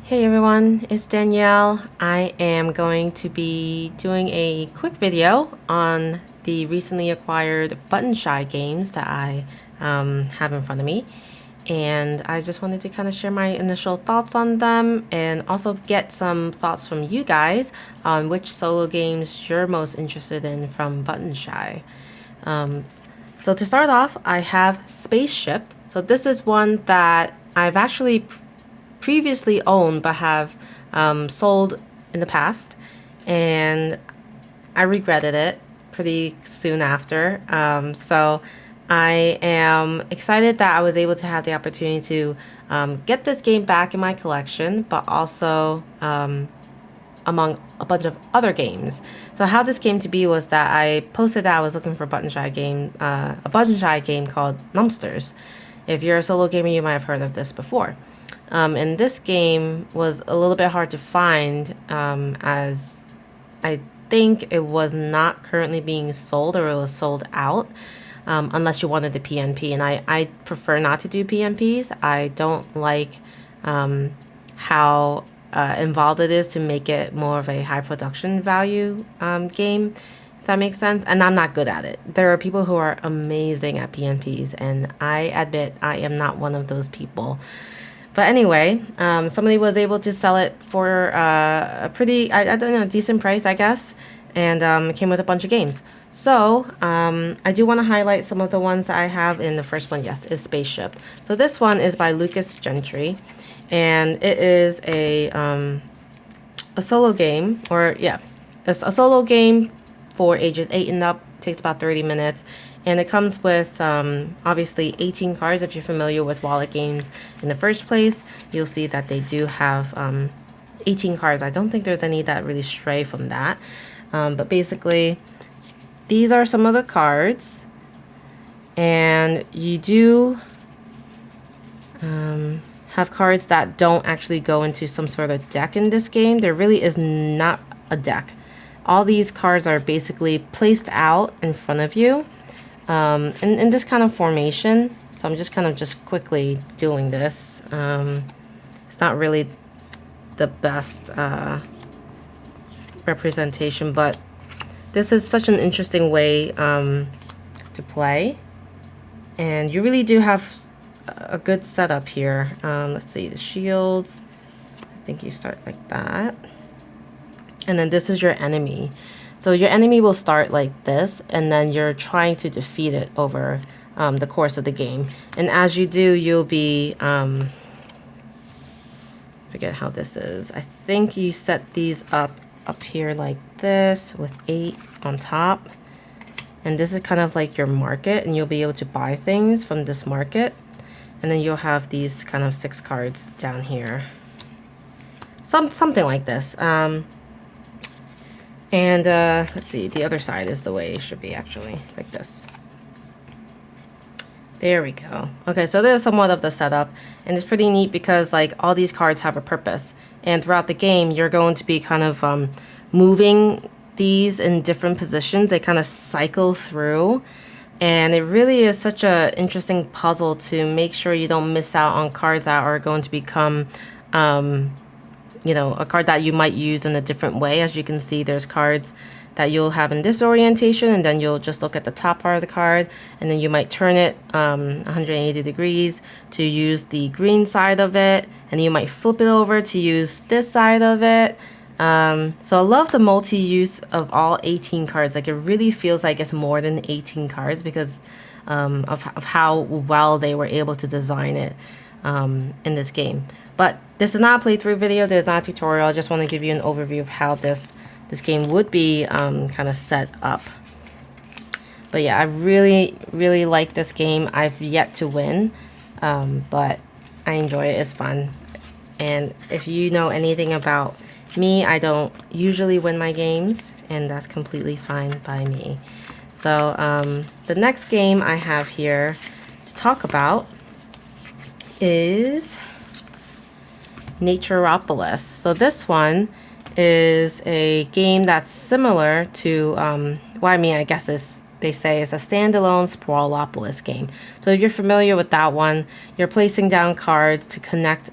Hey everyone, it's Danielle. I am going to be doing a quick video on the recently acquired Button Shy games that I have in front of me. And I just wanted to kind of share my initial thoughts on them and also get some thoughts from you guys on which solo games you're most interested in from Button Shy. So to start off, I have Spaceship. So this is one that I've actually previously owned but have sold in the past, and I regretted it pretty soon after. So I am excited that I was able to have the opportunity to get this game back in my collection, but also among a bunch of other games. So how this came to be was that I posted that I was looking for a Button Shy game called Numpsters. If you're a solo gamer, you might have heard of this before. And this game was a little bit hard to find, as I think it was not currently being sold, or it was sold out, unless you wanted the PNP. And I prefer not to do PNPs. I don't like how involved it is to make it more of a high production value game, if that makes sense. And I'm not good at it. There are people who are amazing at PNPs, and I admit I am not one of those people. But anyway, somebody was able to sell it for a pretty, I don't know, decent price, I guess. And it came with a bunch of games. So I do want to highlight some of the ones that I have. In the first one, yes, is Spaceship. So this one is by Lucas Gentry. And it is a solo game, or yeah, it's a solo game for ages 8 and up. It takes about 30 minutes. And it comes with, obviously, 18 cards. If you're familiar with wallet games in the first place, you'll see that they do have 18 cards. I don't think there's any that really stray from that. But basically, these are some of the cards. And you do have cards that don't actually go into some sort of deck in this game. There really is not a deck. All these cards are basically placed out in front of you. In this kind of formation. So I'm just kind of quickly doing this. It's not really the best representation, but this is such an interesting way to play. And you really do have a good setup here. Let's see, the shields. I think you start like that. And then this is your enemy. So your enemy will start like this, and then you're trying to defeat it over the course of the game. And as you do, you'll be, forget how this is. I think you set these up here like this with 8 on top. And this is kind of like your market, and you'll be able to buy things from this market. And then you'll have these kind of 6 cards down here. Something like this. And let's see, the other side is the way it should be, actually, like this. There we go. Okay, so there's somewhat of the setup, and it's pretty neat because like all these cards have a purpose, and throughout the game you're going to be kind of moving these in different positions. They kind of cycle through, and it really is such a interesting puzzle to make sure you don't miss out on cards that are going to become you know, a card that you might use in a different way. As you can see, there's cards that you'll have in this orientation, and then you'll just look at the top part of the card, and then you might turn it 180 degrees to use the green side of it, and you might flip it over to use this side of it. So I love the multi-use of all 18 cards. Like, it really feels like it's more than 18 cards because of how well they were able to design it in this game. But this is not a playthrough video. There's not a tutorial. I just want to give you an overview of how this game would be kind of set up. But yeah, I really like this game. I've yet to win, but I enjoy it. It's fun. And if you know anything about me, I don't usually win my games, and that's completely fine by me. So the next game I have here to talk about is Naturopolis. So this one is a game that's similar to, well, I mean, I guess they say it's a standalone Sprawlopolis game. So if you're familiar with that one, you're placing down cards to connect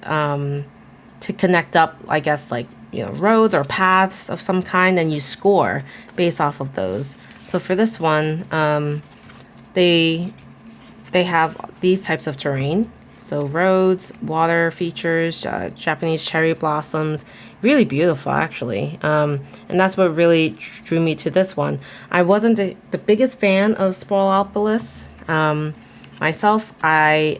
to connect up, I guess, like, you know, roads or paths of some kind, and you score based off of those. So for this one, they have these types of terrain. So roads, water features, Japanese cherry blossoms, really beautiful actually. And that's what really drew me to this one. I wasn't the biggest fan of Sprawlopolis. Myself, I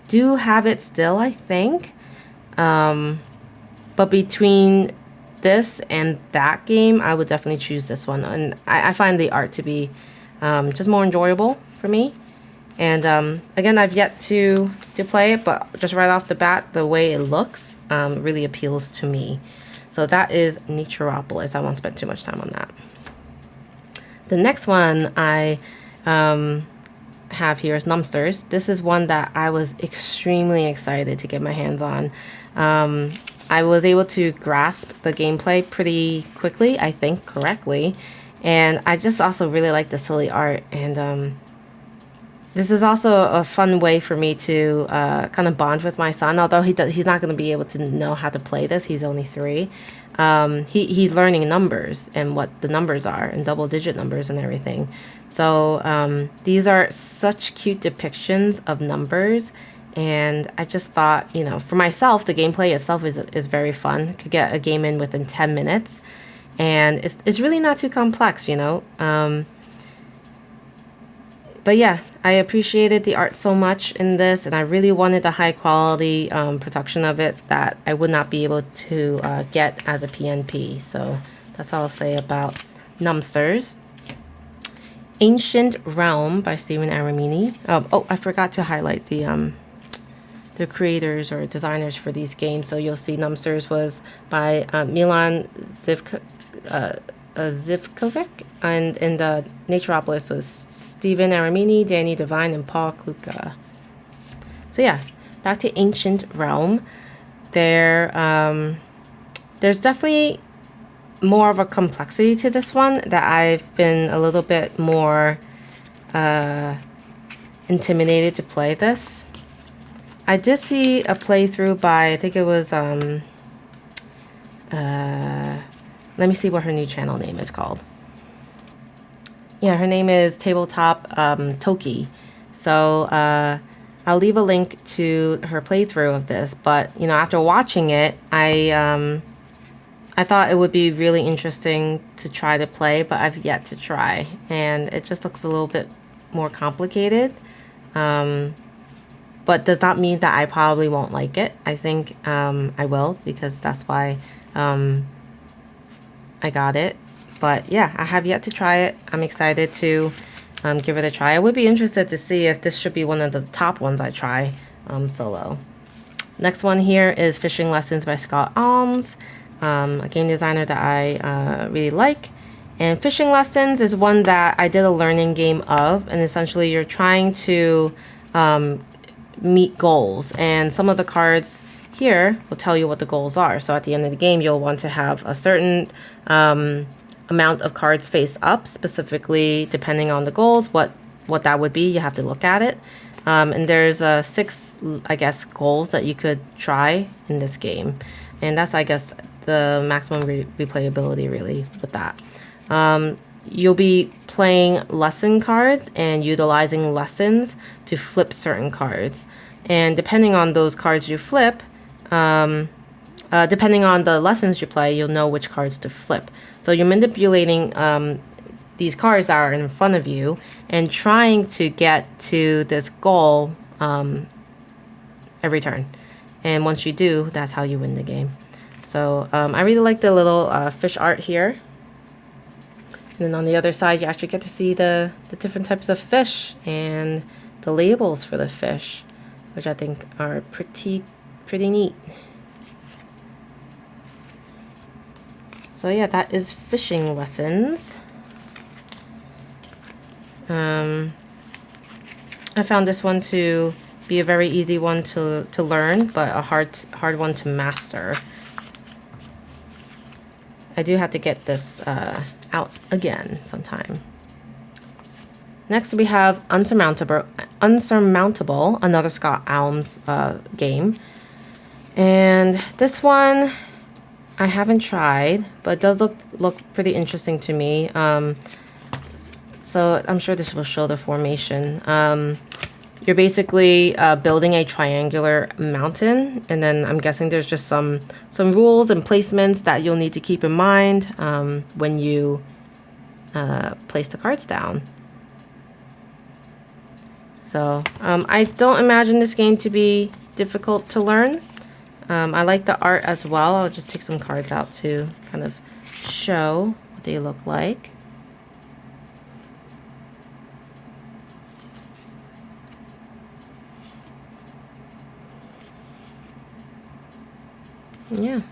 do have it still, I think. But between this and that game, I would definitely choose this one. And I find the art to be just more enjoyable for me. And again, I've yet to play it, but just right off the bat, the way it looks really appeals to me. So that is Naturopolis. I won't spend too much time on that. The next one I have here is Numbsters. This is one that I was extremely excited to get my hands on. I was able to grasp the gameplay pretty quickly, I think correctly. And I just also really like the silly art. And this is also a fun way for me to kind of bond with my son, although he's not going to be able to know how to play this. He's only 3. He's learning numbers and what the numbers are and double-digit numbers and everything. So these are such cute depictions of numbers. And I just thought, you know, for myself, the gameplay itself is very fun. Could get a game in within 10 minutes. And it's really not too complex, you know. But yeah, I appreciated the art so much in this, and I really wanted the high quality production of it that I would not be able to get as a PNP. So that's all I'll say about Numbsters. Ancient Realm by Stephen Aramini. Oh, I forgot to highlight the creators or designers for these games. So you'll see Numbsters was by Milan Zivkovic, and in the Naturopolis was Stephen Aramini, Danny Devine, and Paul Kluka. So yeah, back to Ancient Realm. There's definitely more of a complexity to this one that I've been a little bit more intimidated to play this. I did see a playthrough by, I think it was let me see what her new channel name is called. Yeah, her name is Tabletop Toki. So I'll leave a link to her playthrough of this. But you know, after watching it, I thought it would be really interesting to try to play, but I've yet to try, and it just looks a little bit more complicated. But does not mean that I probably won't like it. I think I will, because that's why I got it. But yeah, I have yet to try it. I'm excited to give it a try. I would be interested to see if this should be one of the top ones I try solo. Next one here is Fishing Lessons by Scott Alms, a game designer that I really like. And Fishing Lessons is one that I did a learning game of, and essentially you're trying to meet goals, and some of the cards here will tell you what the goals are. So at the end of the game, you'll want to have a certain amount of cards face up, specifically depending on the goals, what that would be. You have to look at it. And there's 6, I guess, goals that you could try in this game. And that's, I guess, the maximum replayability really with that. You'll be playing lesson cards and utilizing lessons to flip certain cards. And depending on those cards you flip, depending on the lessons you play, you'll know which cards to flip. So you're manipulating these cards that are in front of you and trying to get to this goal every turn. And once you do, that's how you win the game. So I really like the little fish art here. And then on the other side, you actually get to see the different types of fish and the labels for the fish, which I think are pretty neat. So yeah, that is Fishing Lessons. I found this one to be a very easy one to learn, but a hard one to master. I do have to get this out again sometime. Next we have Unsurmountable, another Scott Alms game. And this one I haven't tried, but it does look pretty interesting to me. So I'm sure this will show the formation. You're basically building a triangular mountain, and then I'm guessing there's just some rules and placements that you'll need to keep in mind when you place the cards down. So I don't imagine this game to be difficult to learn. I like the art as well. I'll just take some cards out to kind of show what they look like. Yeah.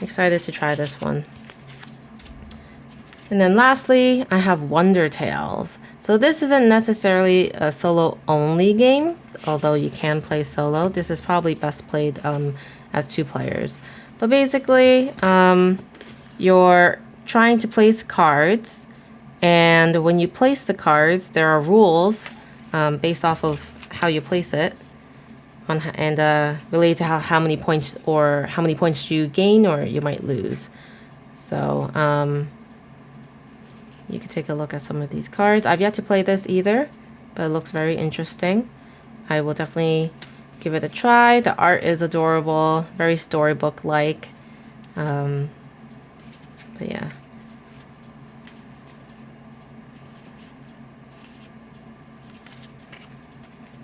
Excited to try this one. And then lastly, I have Wonder Tales. So this isn't necessarily a solo only game, although you can play solo. This is probably best played as 2 players. But basically, you're trying to place cards, and when you place the cards, there are rules based off of how you place it, and related to how many points you gain or you might lose. So you can take a look at some of these cards. I've yet to play this either, but it looks very interesting. I will definitely give it a try. The art is adorable, very storybook-like. But yeah.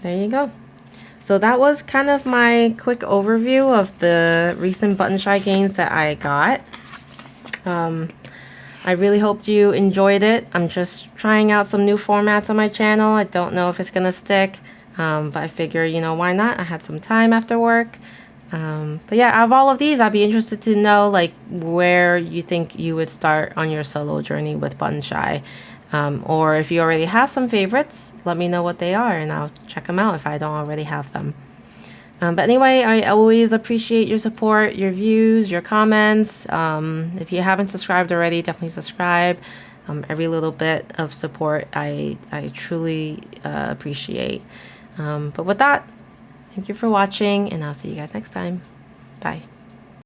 There you go. So that was kind of my quick overview of the recent Button Shy games that I got. I really hope you enjoyed it. I'm just trying out some new formats on my channel. I don't know if it's gonna stick, but I figure, you know, why not? I had some time after work. But yeah, out of all of these, I'd be interested to know like where you think you would start on your solo journey with Button Shy. Or if you already have some favorites, let me know what they are and I'll check them out if I don't already have them. But anyway, I always appreciate your support, your views, your comments. If you haven't subscribed already, definitely subscribe. Every little bit of support I truly appreciate. But with that, thank you for watching, and I'll see you guys next time. Bye.